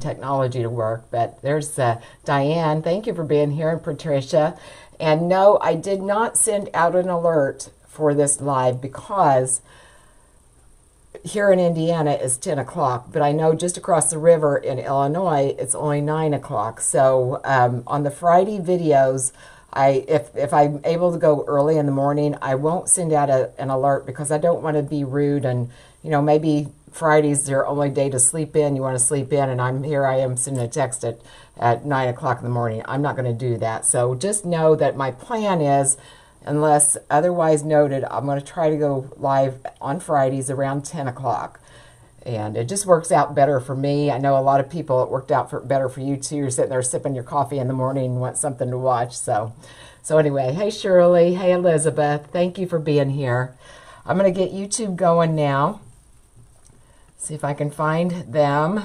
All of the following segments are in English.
technology to work. But there's Diane. Thank you for being here, and Patricia. And no, I did not send out an alert for this live because here in Indiana it's 10 o'clock, but I know just across the river in Illinois it's only 9 o'clock. So on the Friday videos, if I'm able to go early in the morning, I won't send out an alert because I don't want to be rude, and maybe Friday's their only day to sleep in. You want to sleep in, and I am sending a text at 9 o'clock in the morning. I'm not going to do that. So just know that my plan is, unless otherwise noted, I'm going to try to go live on Fridays around 10 o'clock. And it just works out better for me. I know a lot of people, it worked out better for you too. You're sitting there sipping your coffee in the morning and want something to watch. So anyway, hey Shirley, hey Elizabeth, thank you for being here. I'm going to get YouTube going now. See if I can find them.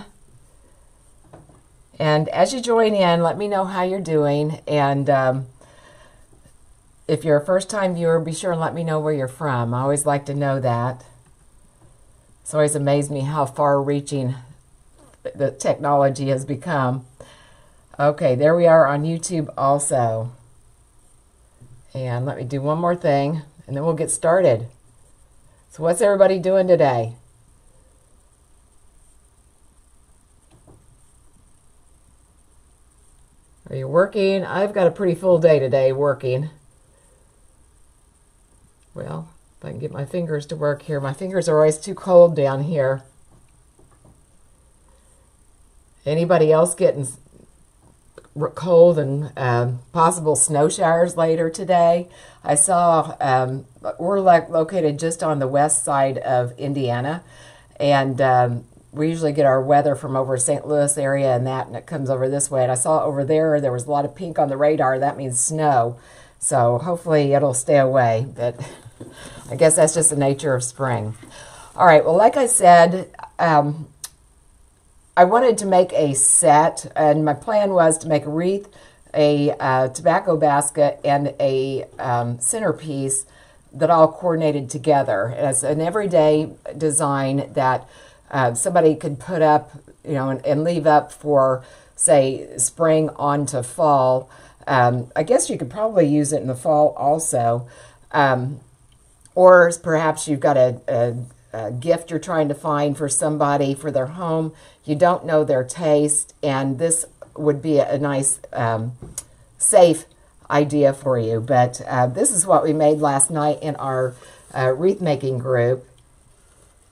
And as you join in, let me know how you're doing. And if you're a first-time viewer, be sure and let me know where you're from. I always like to know that. It's always amazed me how far-reaching the technology has become. Okay, there we are on YouTube also. And let me do one more thing, and then we'll get started. So what's everybody doing today? Are you working? I've got a pretty full day today working. Well, if I can get my fingers to work here. My fingers are always too cold down here. Anybody else getting cold and possible snow showers later today? I saw we're located just on the west side of Indiana, and we usually get our weather from over St. Louis area and it comes over this way. And I saw over there was a lot of pink on the radar. That means snow. So hopefully it'll stay away. But I guess that's just the nature of spring. All right, well, like I said, I wanted to make a set, and my plan was to make a wreath, a tobacco basket, and a centerpiece that all coordinated together. It's an everyday design that somebody could put up, and leave up for, say, spring on to fall. I guess you could probably use it in the fall also. Or perhaps you've got a gift you're trying to find for somebody for their home. You don't know their taste, and this would be a nice, safe idea for you. But this is what we made last night in our wreath making group.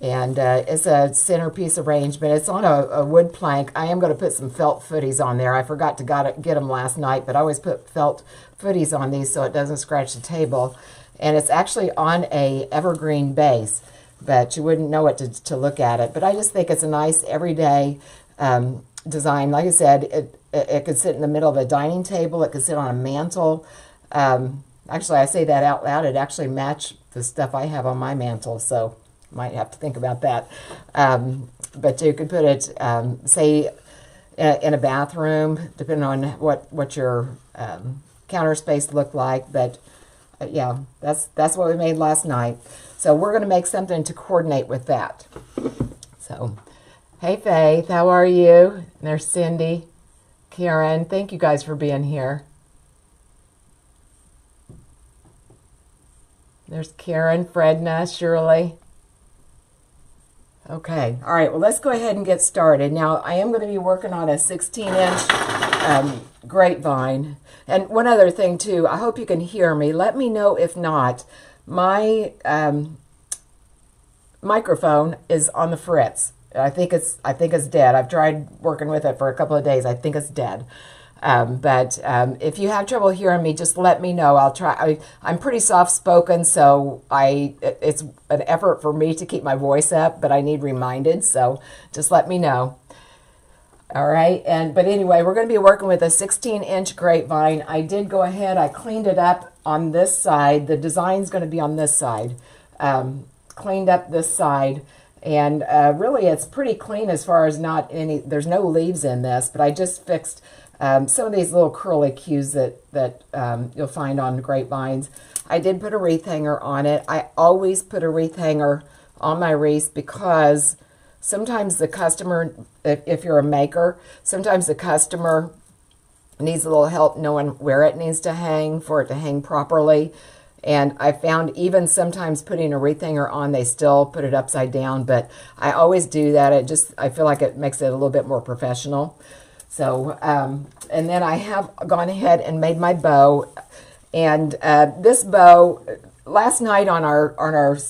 And it's a centerpiece arrangement. It's on a wood plank. I am going to put some felt footies on there. I forgot to get them last night, but I always put felt footies on these so it doesn't scratch the table. And it's actually on a evergreen base, but you wouldn't know it to look at it. But I just think it's a nice everyday design. Like I said, it could sit in the middle of a dining table. It could sit on a mantle. Actually, I say that out loud. It actually matched the stuff I have on my mantle, so might have to think about that. But you could put it, say, in a bathroom, depending on what your counter space looked like. But yeah, that's what we made last night. So we're going to make something to coordinate with that. So, hey Faith, how are you? And there's Cindy, Karen. Thank you guys for being here. There's Karen, Fredna, Shirley. Okay, all right, well, let's go ahead and get started. Now, I am going to be working on a 16-inch grapevine. And one other thing, too, I hope you can hear me. Let me know if not. My microphone is on the fritz. I think it's dead. I've tried working with it for a couple of days. I think it's dead. But if you have trouble hearing me, just let me know. I'll try. I'm pretty soft-spoken, so it's an effort for me to keep my voice up, but I need reminded, so just let me know. All right, but anyway, we're going to be working with a 16-inch grapevine. I did go ahead. I cleaned it up on this side. The design's going to be on this side. Cleaned up this side. And really, it's pretty clean as far as there's no leaves in this, but I just fixed some of these little curly cues that you'll find on grapevines. I did put a wreath hanger on it. I always put a wreath hanger on my wreaths because sometimes the customer, if you're a maker, sometimes the customer needs a little help knowing where it needs to hang for it to hang properly. And I found even sometimes putting a wreath hanger on, they still put it upside down, but I always do that. I feel like it makes it a little bit more professional. So, and then I have gone ahead and made my bow. And this bow, last night on our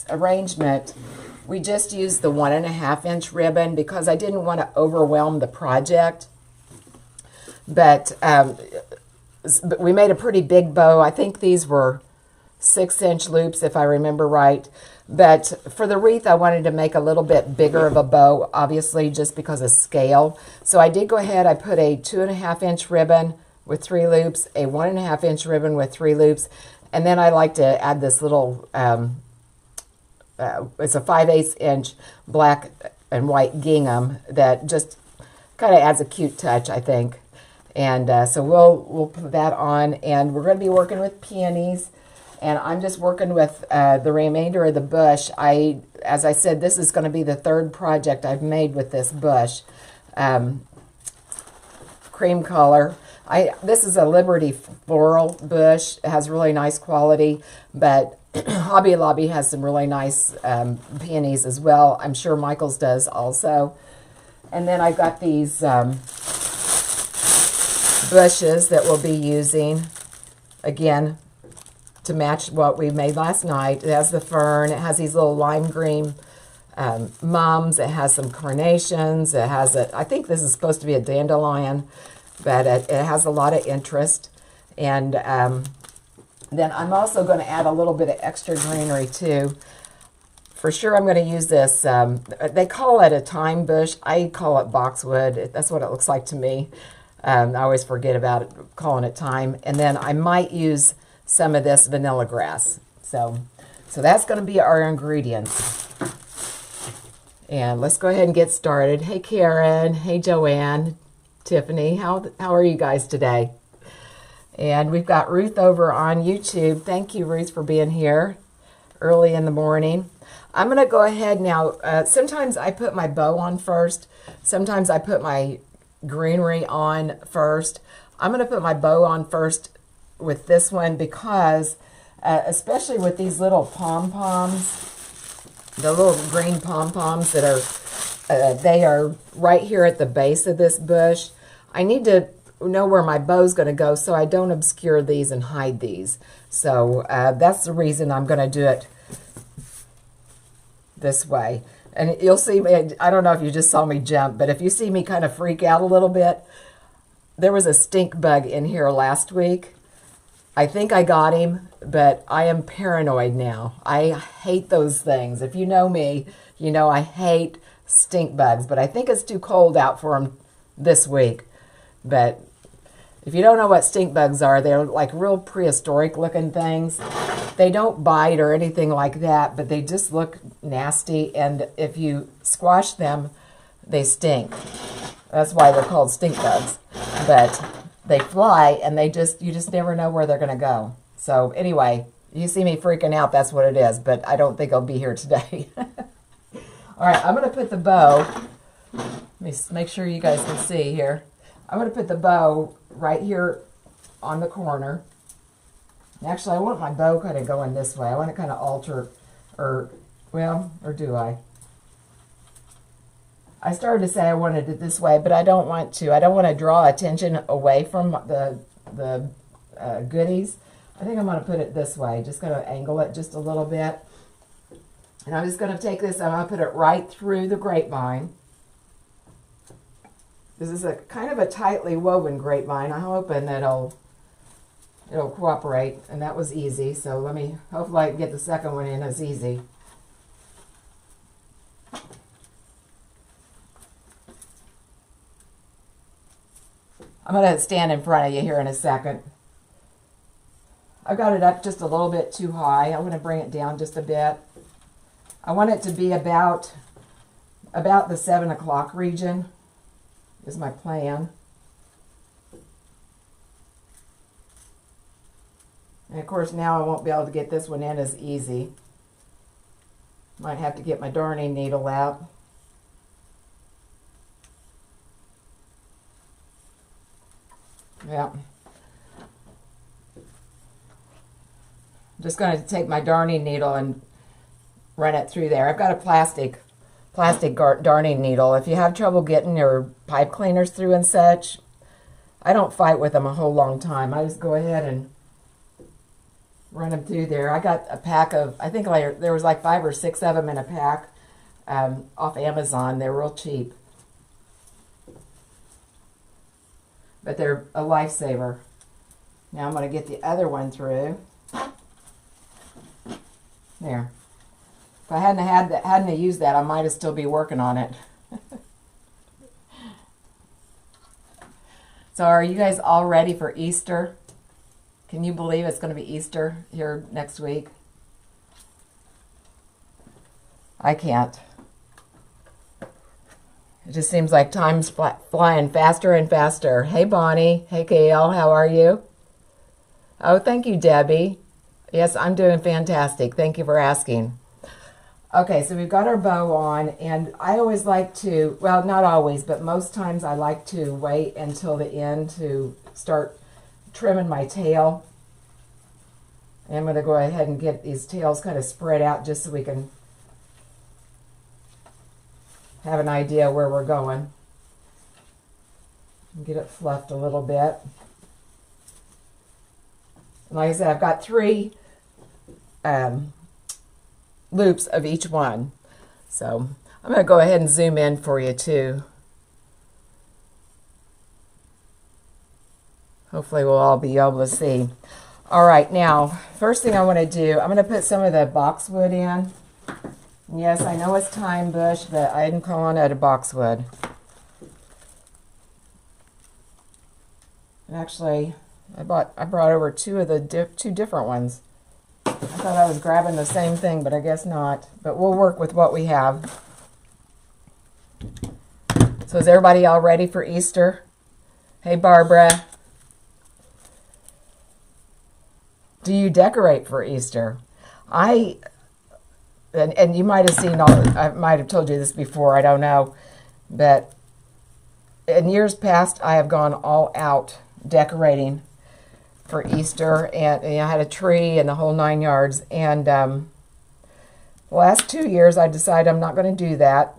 arrangement, we just used the 1.5 inch ribbon because I didn't want to overwhelm the project. But we made a pretty big bow. I think these were 6-inch loops, if I remember right. But for the wreath, I wanted to make a little bit bigger of a bow, obviously, just because of scale. So I did go ahead, I put a 2.5 inch ribbon with 3 loops, a 1.5 inch ribbon with 3 loops, and then I like to add this little, it's a 5/8 inch black and white gingham that just kind of adds a cute touch, I think. And so we'll put that on, and we're going to be working with peonies. And I'm just working with the remainder of the bush. As I said, this is going to be the 3rd project I've made with this bush. Cream color. This is a Liberty floral bush. It has really nice quality, but Hobby Lobby has some really nice peonies as well. I'm sure Michael's does also. And then I've got these bushes that we'll be using, again, to match what we made last night. It has the fern. It has these little lime green mums. It has some carnations. It has I think this is supposed to be a dandelion, but it has a lot of interest. And then I'm also going to add a little bit of extra greenery too. For sure I'm going to use this, they call it a thyme bush. I call it boxwood. That's what it looks like to me. I always forget about it, calling it thyme. And then I might use some of this vanilla grass. So that's going to be our ingredients. And let's go ahead and get started. Hey Karen, hey Joanne, Tiffany, how are you guys today? And we've got Ruth over on YouTube. Thank you, Ruth, for being here early in the morning. I'm going to go ahead now. Sometimes I put my bow on first. Sometimes I put my greenery on first. I'm going to put my bow on first with this one because especially with these little pom-poms, the little green pom-poms that are they are right here at the base of this bush. I need to know where my bow's going to go so I don't obscure these and hide these. So that's the reason I'm going to do it this way. And you'll see me, I don't know if you just saw me jump, but if you see me kind of freak out a little bit, there was a stink bug in here last week. I think I got him, but I am paranoid now. I hate those things. If you know me, you know I hate stink bugs, but I think it's too cold out for them this week. But if you don't know what stink bugs are, they're like real prehistoric looking things. They don't bite or anything like that, but they just look nasty, and if you squash them, they stink. That's why they're called stink bugs. But they fly, and you just never know where they're going to go. So anyway, you see me freaking out, that's what it is, but I don't think I'll be here today. All right, I'm going to put the bow, let me make sure you guys can see here. I'm going to put the bow right here on the corner. Actually, I want my bow kind of going this way. I want to kind of alter, or do I? I started to say I wanted it this way, but I don't want to. I don't want to draw attention away from the goodies. I think I'm going to put it this way. Just going to angle it just a little bit. And I'm just going to take this, I'm going to put it right through the grapevine. This is a kind of a tightly woven grapevine. I'm hoping that it'll cooperate, and that was easy. So hopefully I can get the second one in as easy. I'm going to stand in front of you here in a second. I've got it up just a little bit too high. I want to bring it down just a bit. I want it to be about the 7 o'clock region is my plan. And of course now I won't be able to get this one in as easy. Might have to get my darning needle out. Yeah. I'm just going to take my darning needle and run it through there. I've got a plastic darning needle. If you have trouble getting your pipe cleaners through and such, I don't fight with them a whole long time. I just go ahead and run them through there. I got a pack of, I think there was like 5 or 6 of them in a pack off Amazon. They're real cheap. But they're a lifesaver. Now I'm going to get the other one through. There. If I hadn't used that, I might have still be working on it. So are you guys all ready for Easter? Can you believe it's going to be Easter here next week? I can't. It just seems like time's flying faster and faster. Hey, Bonnie. Hey, Gail. How are you? Oh, thank you, Debbie. Yes, I'm doing fantastic. Thank you for asking. Okay, so we've got our bow on, and I always like to, well, not always, but most times I like to wait until the end to start trimming my tail. And I'm going to go ahead and get these tails kind of spread out just so we can have an idea where we're going. Get it fluffed a little bit. And like I said, I've got 3 loops of each one. So I'm going to go ahead and zoom in for you too. Hopefully we'll all be able to see. All right, now, first thing I want to do, I'm going to put some of the boxwood in. Yes, I know it's thyme bush, but I'm calling it a boxwood. And actually, I brought over 2 different ones. I thought I was grabbing the same thing, but I guess not. But we'll work with what we have. So is everybody all ready for Easter? Hey, Barbara. Do you decorate for Easter? And you might have seen I might have told you this before, I don't know. But in years past, I have gone all out decorating for Easter, and I had a tree and the whole 9 yards. And the last 2 years, I decided I'm not going to do that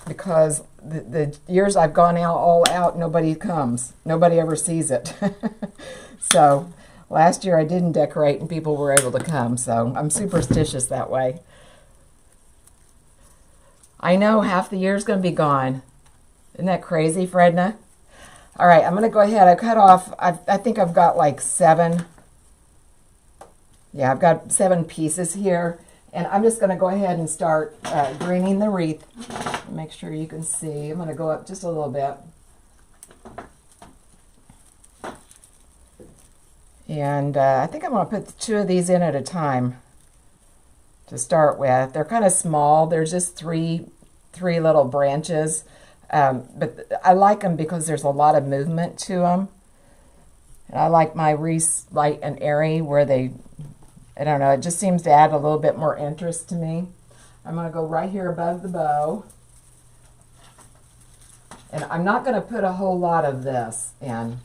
because the years I've gone all out, nobody comes. Nobody ever sees it. So last year I didn't decorate and people were able to come. So I'm superstitious that way. I know half the year's going to be gone. Isn't that crazy, Fredna? All right, I'm going to go ahead. I cut off, I think I've got like 7. Yeah, I've got 7 pieces here. And I'm just going to go ahead and start greening the wreath. Make sure you can see. I'm going to go up just a little bit. And I think I'm going to put 2 of these in at a time to start with. They're kind of small. They're just three little branches. But I like them because there's a lot of movement to them. And I like my wreaths light and airy where they, I don't know, it just seems to add a little bit more interest to me. I'm going to go right here above the bow. And I'm not going to put a whole lot of this in.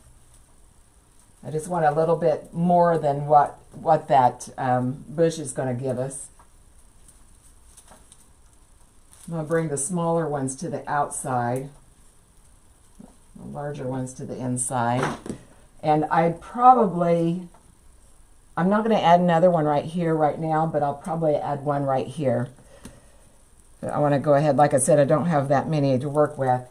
I just want a little bit more than what that bush is going to give us. I'm going to bring the smaller ones to the outside, the larger ones to the inside. And I'm not going to add another one right here right now, but I'll probably add one right here. But I want to go ahead, like I said, I don't have that many to work with.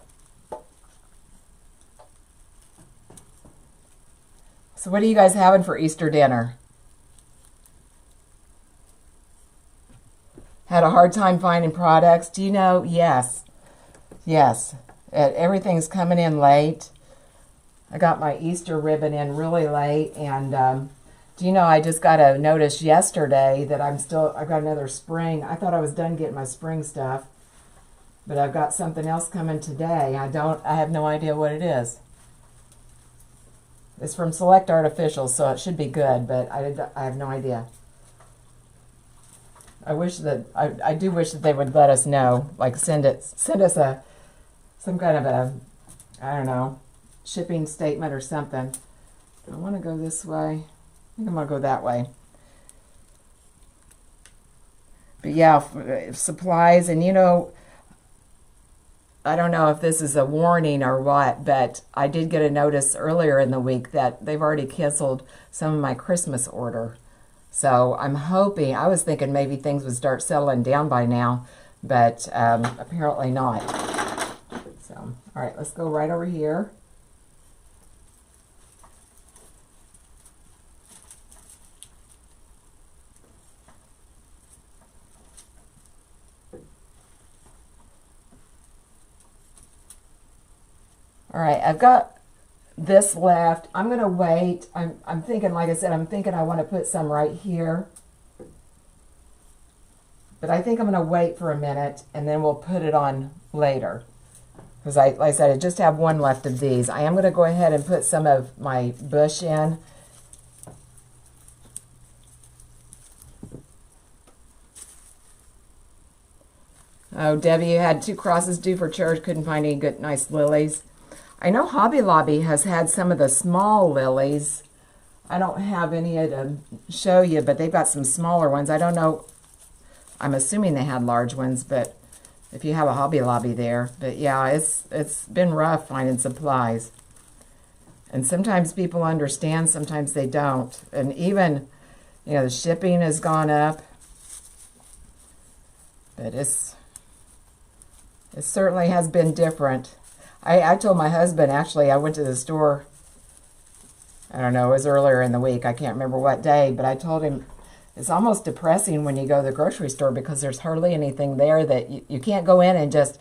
So what are you guys having for Easter dinner? Had a hard time finding products? Do you know? Yes. Yes. Everything's coming in late. I got my Easter ribbon in really late. And do you know, I just got a notice yesterday that I've got another spring. I thought I was done getting my spring stuff. But I've got something else coming today. I have no idea what it is. It's from Select Artificials, so it should be good, but I have no idea. I do wish that they would let us know, like send us some kind of a, I don't know, shipping statement or something. I want to go this way. I think I'm going to go that way. But yeah, supplies, and you know, I don't know if this is a warning or what, but I did get a notice earlier in the week that they've already canceled some of my Christmas order. So I'm hoping, I was thinking maybe things would start settling down by now, but apparently not. So, all right, let's go right over here. All right, I've got this left. I'm going to wait. I'm thinking, like I said, I'm thinking I want to put some right here. But I think I'm going to wait for a minute, and then we'll put it on later. Because, like I said, I just have one left of these. I am going to go ahead and put some of my bush in. Oh, Debbie, you had 2 crosses due for church. Couldn't find any good, nice lilies. I know Hobby Lobby has had some of the small lilies. I don't have any to show you, but they've got some smaller ones. I don't know. I'm assuming they had large ones, but if you have a Hobby Lobby there. But yeah, it's been rough finding supplies. And sometimes people understand, sometimes they don't. And even, you know, the shipping has gone up. But it certainly has been different. I told my husband, actually, I went to the store, I don't know, it was earlier in the week, I can't remember what day, but I told him it's almost depressing when you go to the grocery store because there's hardly anything there that you can't go in and just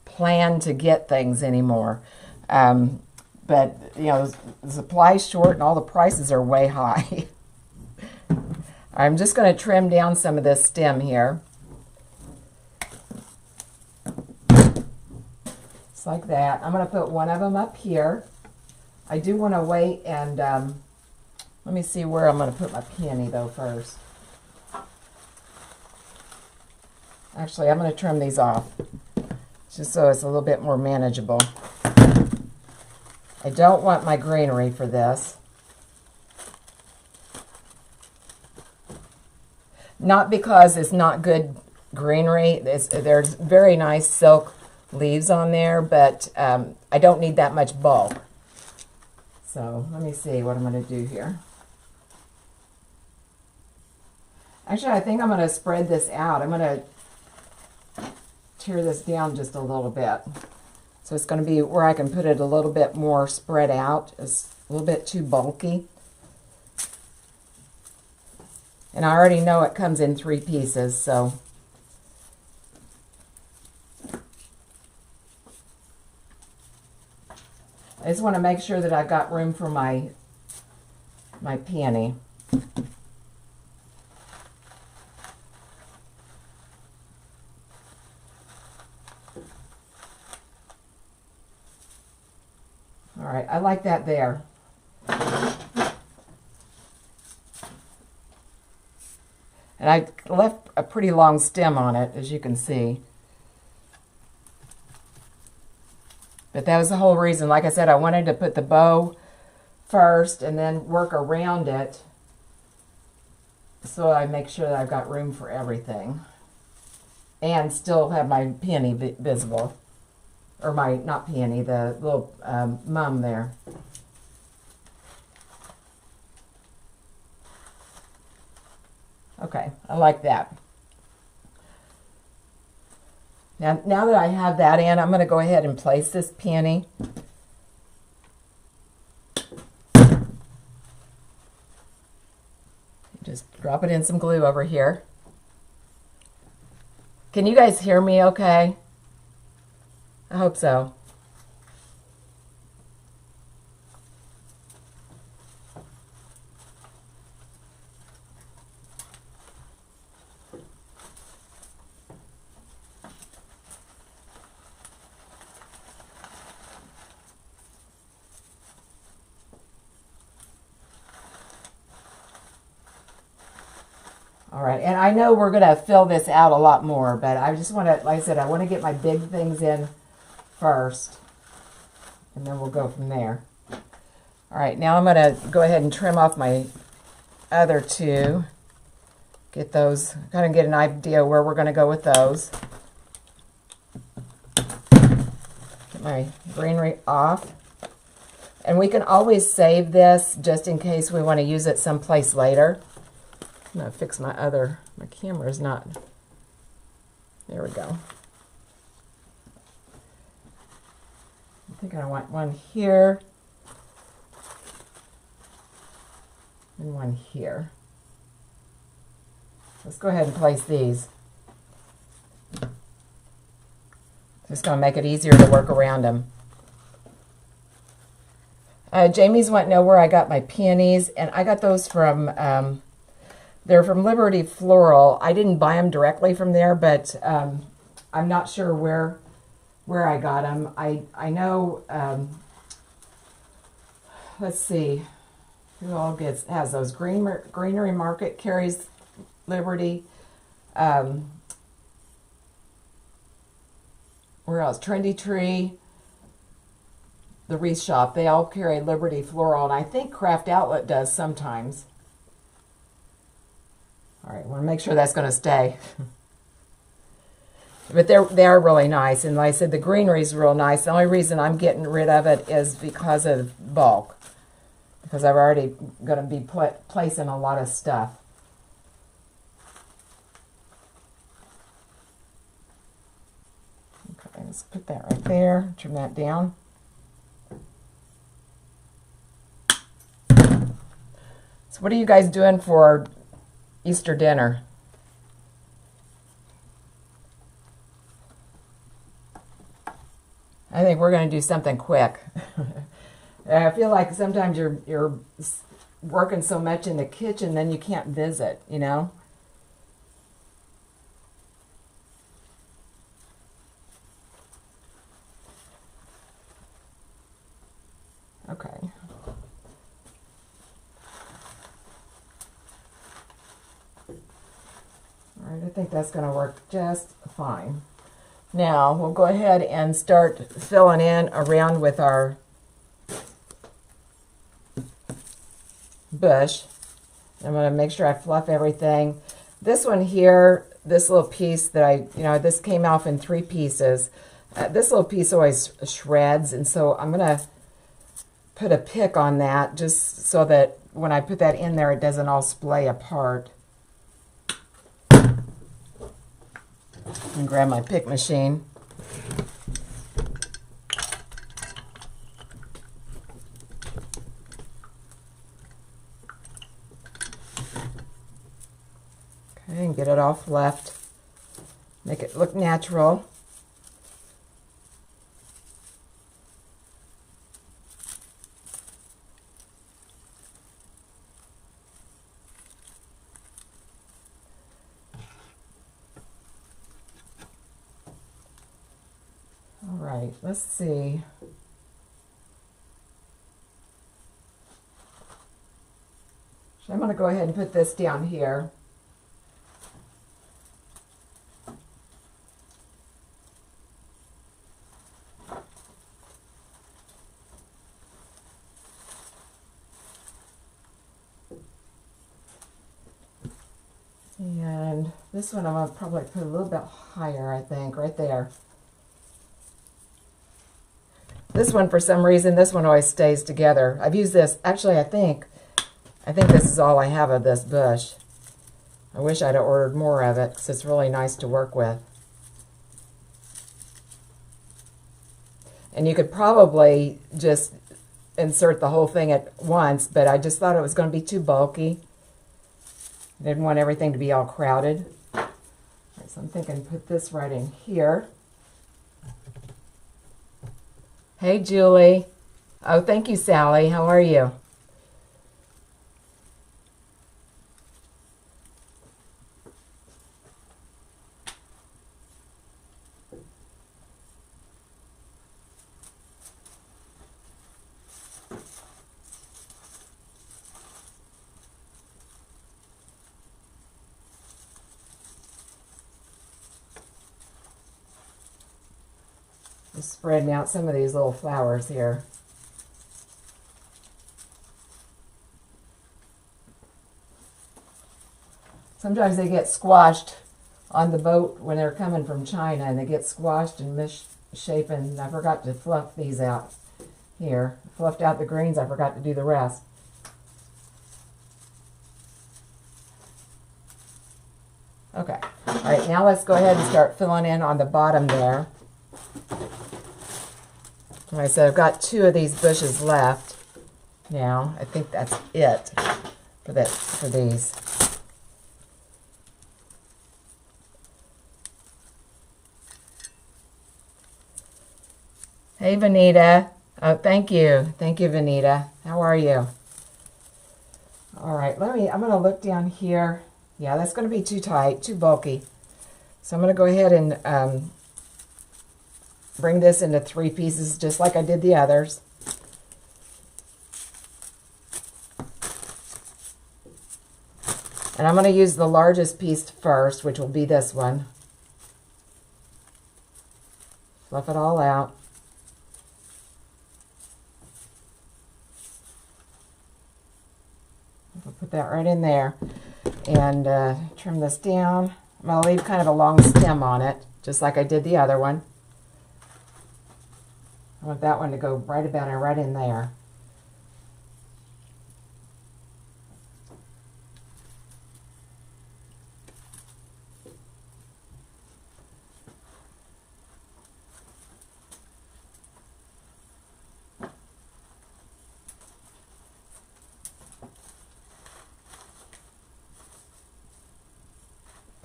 plan to get things anymore. But, you know, the supply's short and all the prices are way high. I'm just going to trim down some of this stem here. Like that. I'm going to put one of them up here. I do want to wait and let me see where I'm going to put my peony though first. Actually, I'm going to trim these off just so it's a little bit more manageable. I don't want my greenery for this. Not because it's not good greenery. There's very nice silk leaves on there, but I don't need that much bulk. So let me see what I'm going to do here. Actually, I think I'm going to spread this out. I'm going to tear this down just a little bit. So it's going to be where I can put it a little bit more spread out. It's a little bit too bulky. And I already know it comes in 3 pieces, so I just want to make sure that I've got room for my peony. All right, I like that there. And I left a pretty long stem on it, as you can see. But that was the whole reason. Like I said, I wanted to put the bow first and then work around it so I make sure that I've got room for everything. And still have my peony visible. Or my, not peony, the little mum there. Okay, I like that. Now that I have that in, I'm going to go ahead and place this peony. Just drop it in some glue over here. Can you guys hear me okay? I hope so. All right, and I know we're going to fill this out a lot more, but I just want to, like I said, I want to get my big things in first. and then we'll go from there. All right, now I'm going to go ahead and trim off my other two. Get those, kind of get an idea where we're going to go with those. Get my greenery off. And we can always save this just in case we want to use it someplace later. I'm going to fix my camera's not, there we go. I think I want one here and one here. Let's go ahead and place these. Just going to make it easier to work around them. Jamie's wanting to know where I got my peonies, and I got those from, they're from Liberty Floral. I didn't buy them directly from there, but I'm not sure where I got them. I know, let's see, who all has those? Greenery Market carries Liberty. Where else? Trendy Tree. The Wreath Shop, they all carry Liberty Floral, and I think Craft Outlet does sometimes. All right, want to make sure that's going to stay. But they are really nice, and like I said, the greenery is real nice. The only reason I'm getting rid of it is because of bulk, because I'm already going to be placing a lot of stuff. Okay, let's put that right there, trim that down. So what are you guys doing for Easter dinner? I think we're going to do something quick. I feel like sometimes you're working so much in the kitchen, then you can't visit, you know? Okay. All right, I think that's going to work just fine. Now, we'll go ahead and start filling in around with our bush. I'm going to make sure I fluff everything. This one here, this little piece that this came off in 3 pieces. This little piece always shreds, and so I'm going to put a pick on that just so that when I put that in there, it doesn't all splay apart. And grab my pick machine. Okay, and get it all fluffed. Make it look natural. Let's see. So I'm going to go ahead and put this down here. And this one I'm going to probably put a little bit higher, I think, right there. This one, for some reason, this one always stays together. I've used this. Actually, I think this is all I have of this bush. I wish I'd have ordered more of it because it's really nice to work with. And you could probably just insert the whole thing at once, but I just thought it was going to be too bulky. I didn't want everything to be all crowded. All right, so I'm thinking put this right in here. Hey, Julie. Oh, thank you, Sally. How are you? Just spreading out some of these little flowers here. Sometimes they get squashed on the boat when they're coming from China, and they get squashed and misshapen. I forgot to fluff these out here. I fluffed out the greens. I forgot to do the rest. Okay. All right, now let's go ahead and start filling in on the bottom there. Like I said, I've got 2 of these bushes left now. I think that's it for these. Hey, Vanita. Oh, thank you. Thank you, Vanita. How are you? All right, I'm going to look down here. Yeah, that's going to be too tight, too bulky. So I'm going to go ahead and bring this into 3 pieces, just like I did the others. And I'm going to use the largest piece first, which will be this one. Fluff it all out. I'll put that right in there. And trim this down. I'm going to leave kind of a long stem on it, just like I did the other one. I want that one to go right in there.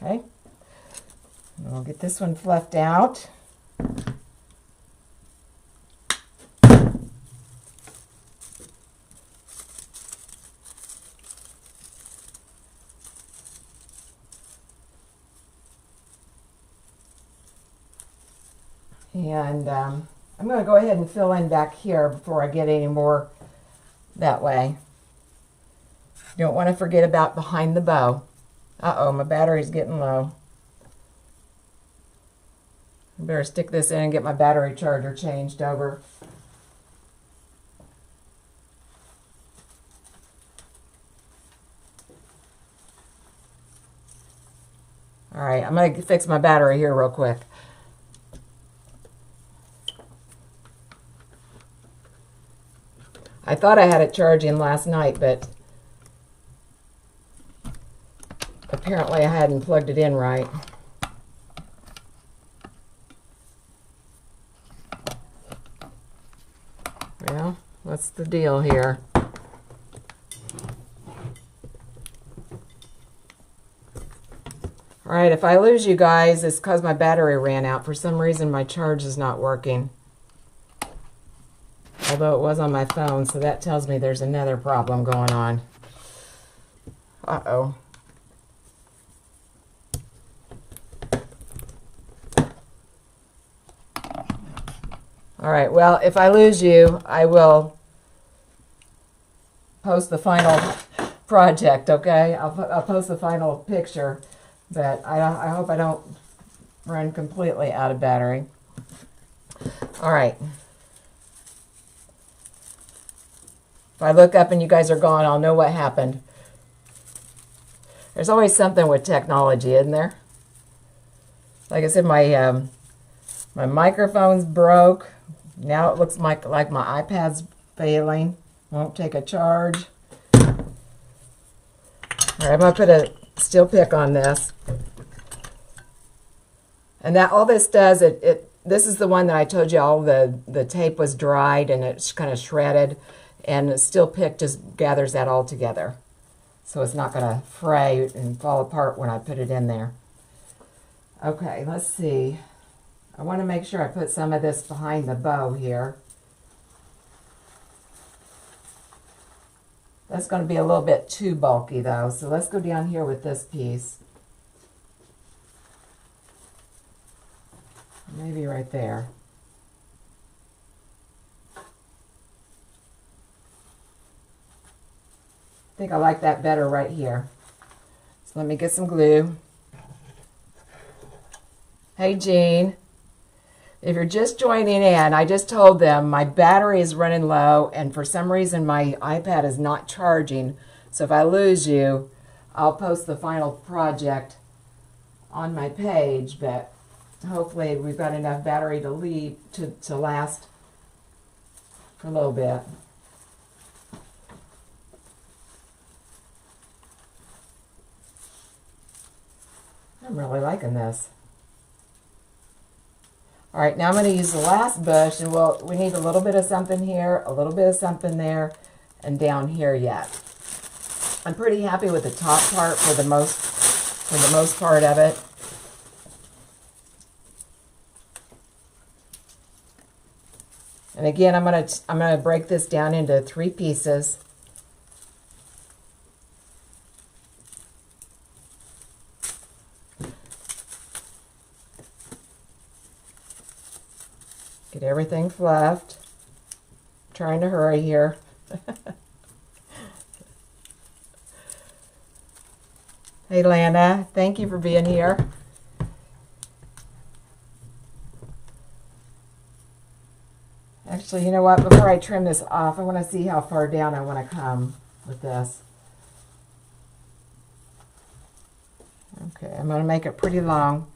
Okay, and we'll get this one fluffed out. And I'm going to go ahead and fill in back here before I get any more that way. You don't want to forget about behind the bow. Uh-oh, my battery's getting low. I better stick this in and get my battery charger changed over. All right, I'm going to fix my battery here real quick. I thought I had it charging last night, but apparently I hadn't plugged it in right. Well, what's the deal here? All right, if I lose you guys, it's because my battery ran out. For some reason, my charge is not working. Although it was on my phone, so that tells me there's another problem going on. Uh-oh. All right, well, if I lose you, I will post the final project, okay? I'll post the final picture, but I hope I don't run completely out of battery. All right. If I look up and you guys are gone, I'll know what happened. There's always something with technology, isn't there? Like I said, my microphone's broke. Now it looks like my iPad's failing. Won't take a charge. All right, I'm going to put a steel pick on this. And that all this does, this is the one that I told you all the tape was dried and it's kind of shredded. And the steel pick just gathers that all together. So it's not going to fray and fall apart when I put it in there. Okay, let's see. I want to make sure I put some of this behind the bow here. That's going to be a little bit too bulky though. So let's go down here with this piece. Maybe right there. I think I like that better right here. So let me get some glue. Hey, Jean. If you're just joining in, I just told them my battery is running low, and for some reason my iPad is not charging. So if I lose you, I'll post the final project on my page, but hopefully we've got enough battery to last for a little bit. I'm really liking this. All right, now I'm going to use the last bush, and we need a little bit of something here, a little bit of something there, and down here yet. I'm pretty happy with the top part for the most part of it. And again, I'm gonna break this down into 3 pieces. Get everything fluffed. Trying to hurry here. Hey, Lana, thank you for being here. Actually, you know what? Before I trim this off, I want to see how far down I want to come with this. Okay, I'm going to make it pretty long.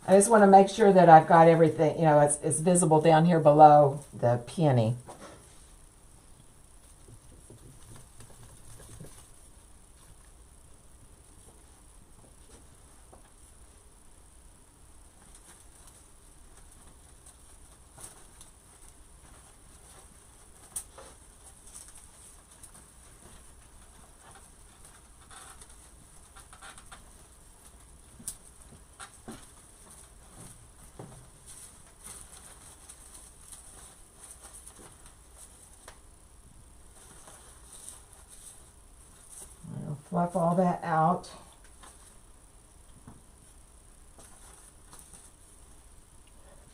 I just want to make sure that I've got everything, you know, it's visible down here below the peony. Fluff all that out.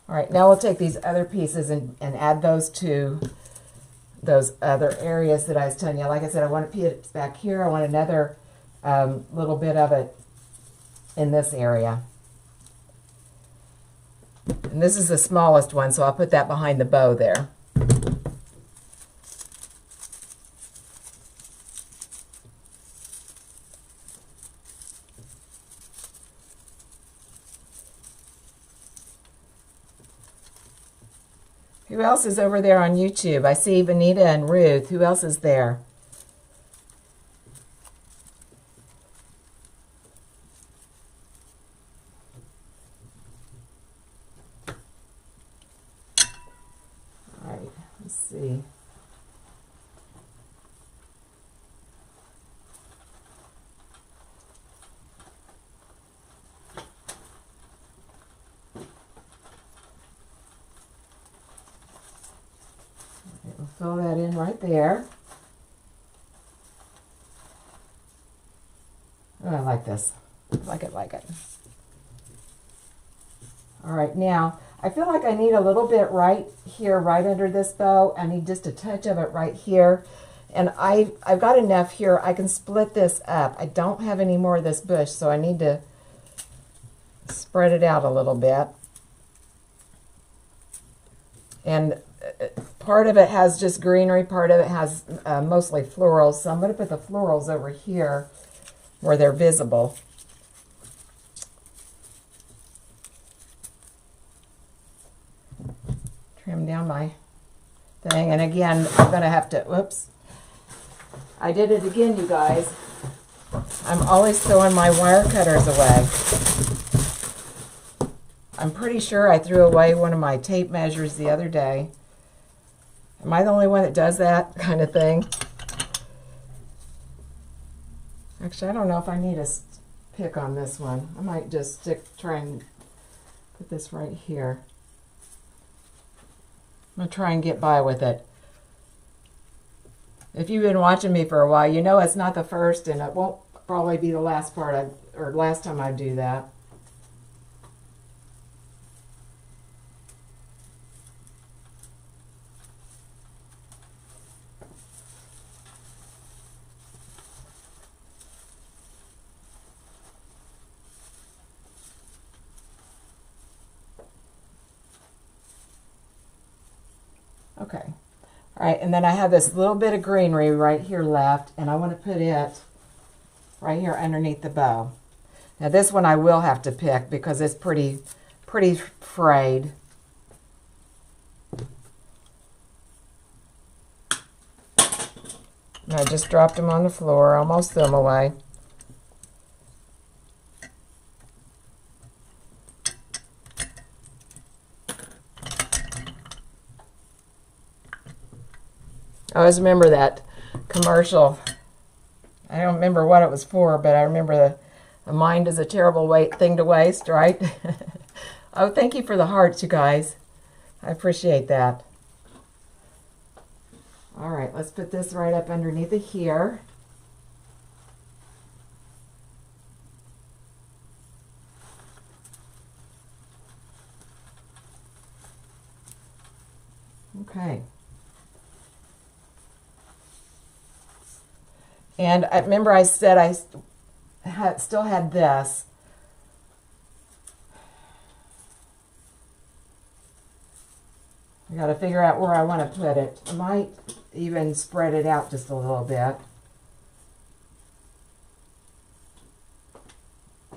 All right, now we'll take these other pieces and add those to those other areas that I was telling you. Like I said, I want it back here. I want another little bit of it in this area. And this is the smallest one, so I'll put that behind the bow there. Who else is over there on YouTube? I see Vanita and Ruth. Who else is there? All right, let's see. Fill that in right there. Oh, I like this. Like it. All right, now I feel like I need a little bit right here, right under this bow. I need just a touch of it right here. And I've got enough here. I can split this up. I don't have any more of this bush, so I need to spread it out a little bit. And part of it has just greenery, part of it has mostly florals. So I'm going to put the florals over here where they're visible. Trim down my thing. And again, I'm going to have to, whoops. I did it again, you guys. I'm always throwing my wire cutters away. I'm pretty sure I threw away one of my tape measures the other day. Am I the only one that does that kind of thing? Actually, I don't know if I need a pick on this one. I might just try and put this right here. I'm going to try and get by with it. If you've been watching me for a while, you know it's not the first, and it won't probably be the last part or last time I do that. Okay. All right, and then I have this little bit of greenery right here left, and I want to put it right here underneath the bow. Now this one I will have to pick because it's pretty frayed. And I just dropped them on the floor, almost threw them away. I always remember that commercial. I don't remember what it was for, but I remember the mind is a terrible thing to waste, right? Oh, thank you for the hearts, you guys. I appreciate that. All right, let's put this right up underneath it here. Okay. And I remember I said I still had this. I got to figure out where I want to put it. I might even spread it out just a little bit. I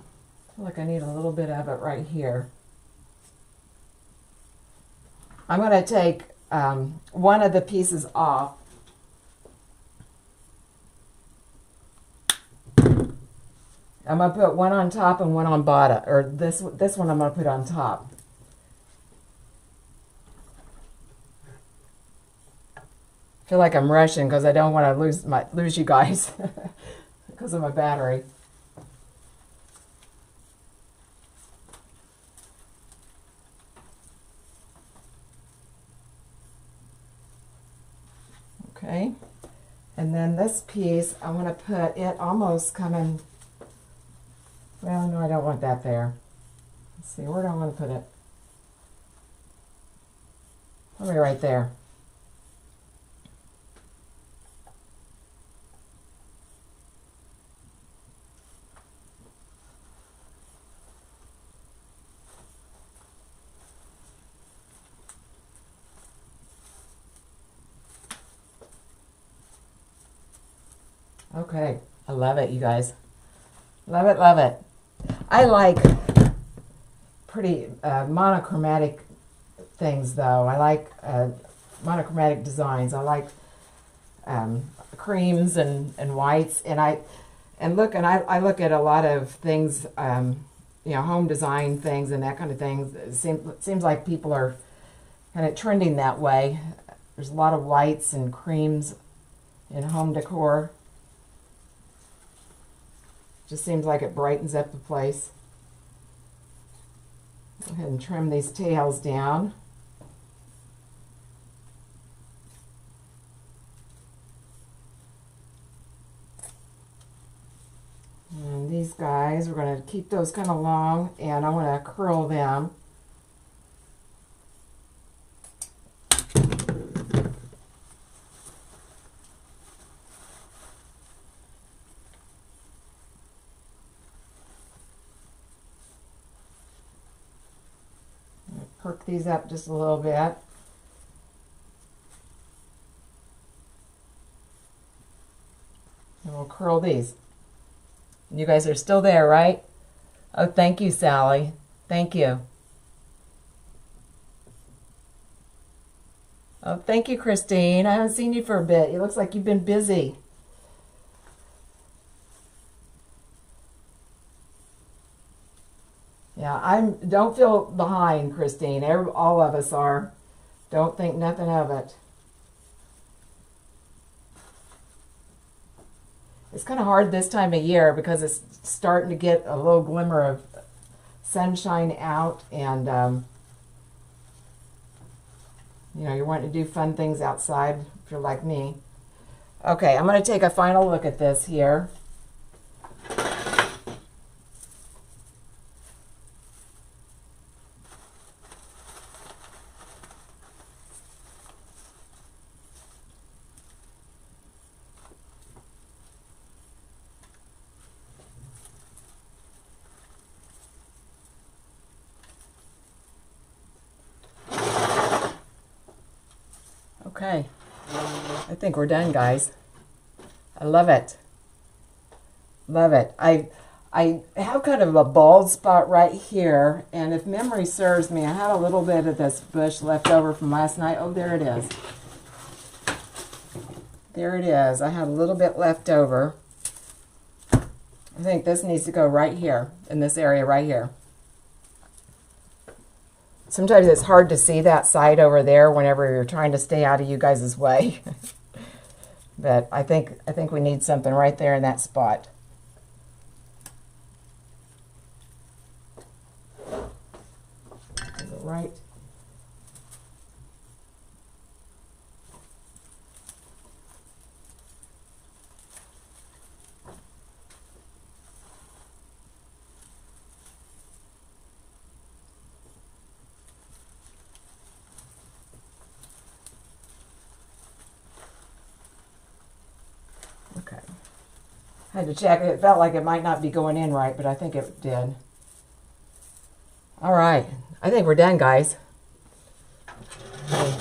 feel like I need a little bit of it right here. I'm going to take one of the pieces off. I'm going to put one on top and one on bottom, or this one I'm going to put on top. I feel like I'm rushing because I don't want to lose you guys because of my battery. Okay, and then this piece I want to put it almost coming. Well, no, I don't want that there. Let's see, where do I want to put it? Probably right there. Okay, I love it, you guys. Love it, love it. I like pretty monochromatic things, though. I like monochromatic designs. I like creams and whites, and I look at a lot of things, you know, home design things and that kind of thing. It seems like people are kind of trending that way. There's a lot of whites and creams in home decor. Just seems like it brightens up the place. Go ahead and trim these tails down. And these guys, we're going to keep those kind of long, and I want to curl them. Perk these up just a little bit. And we'll curl these. You guys are still there, right? Oh, thank you, Sally. Thank you. Oh, thank you, Christine. I haven't seen you for a bit. It looks like you've been busy. Yeah, don't feel behind, Christine. All of us are. Don't think nothing of it. It's kind of hard this time of year because it's starting to get a little glimmer of sunshine out, and you know, you're wanting to do fun things outside if you're like me. Okay, I'm going to take a final look at this here. Okay. I think we're done, guys. I love it. Love it. I have kind of a bald spot right here, and if memory serves me, I had a little bit of this bush left over from last night. Oh, there it is. There it is. I had a little bit left over. I think this needs to go right here, in this area right here. Sometimes it's hard to see that side over there whenever you're trying to stay out of you guys' way. But I think we need something right there in that spot. Right. Okay. I had to check. It felt like it might not be going in right, but I think it did. All right. I think we're done, guys. Okay.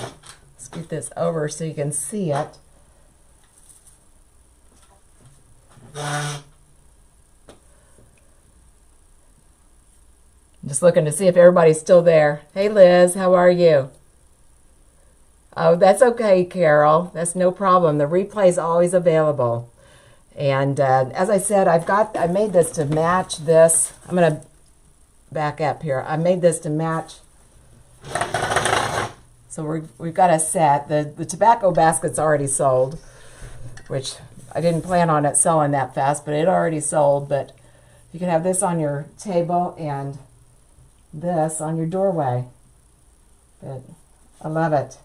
Scoot this over so you can see it. Just looking to see if everybody's still there. Hey, Liz, how are you? Oh, that's okay, Carol. That's no problem. The replay is always available. And as I said, I made this to match this. I'm going to back up here. I made this to match. So we've got a set. The tobacco basket's already sold, which I didn't plan on it selling that fast, but it already sold. But you can have this on your table and this on your doorway. But I love it.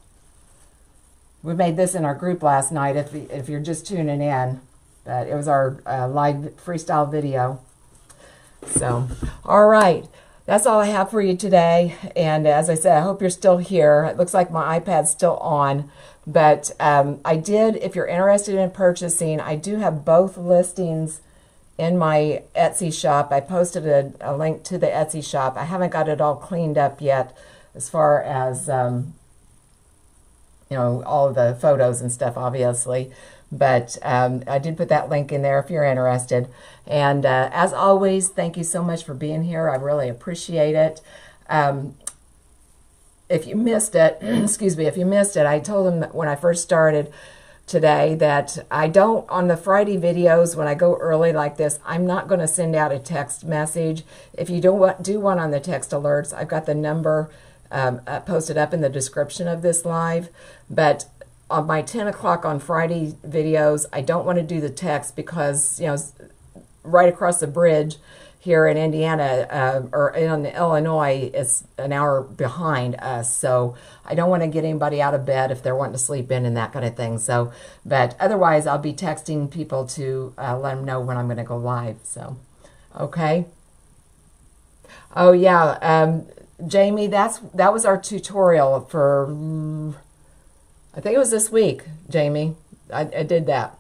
We made this in our group last night if you're just tuning in. But it was our live freestyle video. So, all right. That's all I have for you today. And as I said, I hope you're still here. It looks like my iPad's still on. But I did, if you're interested in purchasing, I do have both listings in my Etsy shop. I posted a link to the Etsy shop. I haven't got it all cleaned up yet as far as, you know, all of the photos and stuff, obviously. But I did put that link in there if you're interested. And as always, thank you so much for being here. I really appreciate it. If you missed it, excuse me, if you missed it, I told them that when I first started today that I don't, on the Friday videos, when I go early like this, I'm not going to send out a text message. If you don't do one on the text alerts, I've got the number posted up in the description of this live. But on my 10 o'clock on Friday videos, I don't want to do the text because, you know, right across the bridge here in Indiana or in Illinois, it's an hour behind us. So I don't want to get anybody out of bed if they're wanting to sleep in and that kind of thing. So, but otherwise, I'll be texting people to let them know when I'm going to go live. So, okay. Oh, yeah. Jamie, that was our tutorial for... I think it was this week, Jamie. I did that.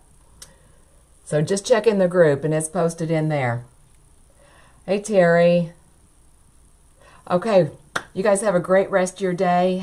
So just check in the group, and it's posted in there. Hey, Terry. Okay, you guys have a great rest of your day.